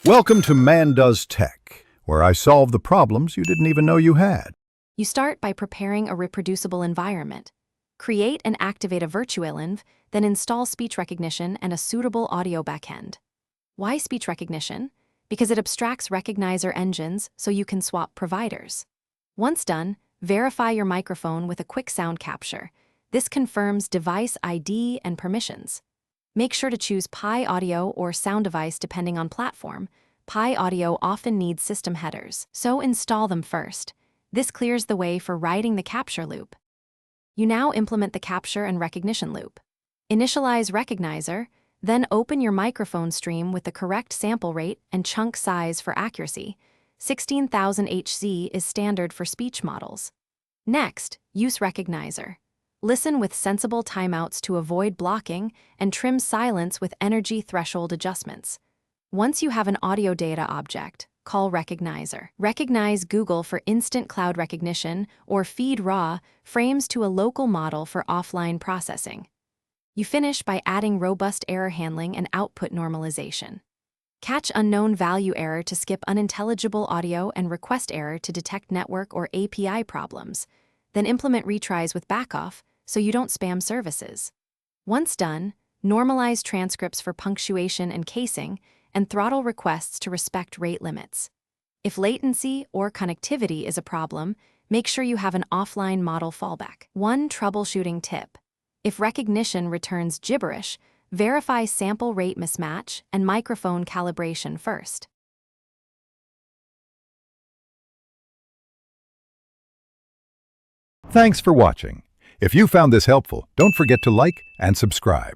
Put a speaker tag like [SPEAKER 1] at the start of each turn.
[SPEAKER 1] Welcome to Man Does Tech, where I solve the problems you didn't even know you had.
[SPEAKER 2] You start by preparing a reproducible environment. Create and activate a virtual env, then install speech recognition and a suitable audio backend. Why speech recognition? Because it abstracts recognizer engines so you can swap providers. Once done, verify your microphone with a quick sound capture. This confirms device ID and permissions. Make sure to choose PyAudio or sound device depending on platform. PyAudio often needs system headers, so install them first. This clears the way for writing the capture loop. You now implement the capture and recognition loop. Initialize recognizer, then open your microphone stream with the correct sample rate and chunk size for accuracy. 16,000 Hz is standard for speech models. Next, use recognizer. Listen with sensible timeouts to avoid blocking and trim silence with energy threshold adjustments. Once you have an audio data object, call recognizer. Recognize Google for instant cloud recognition or feed raw frames to a local model for offline processing. You finish by adding robust error handling and output normalization. Catch unknown value error to skip unintelligible audio and request error to detect network or API problems. Then implement retries with backoff so you don't spam services. Once done, normalize transcripts for punctuation and casing and throttle requests to respect rate limits. If latency or connectivity is a problem, make sure you have an offline model fallback. One troubleshooting tip: if recognition returns gibberish, verify sample rate mismatch and microphone calibration first.
[SPEAKER 1] Thanks for watching. If you found this helpful, don't forget to like and subscribe.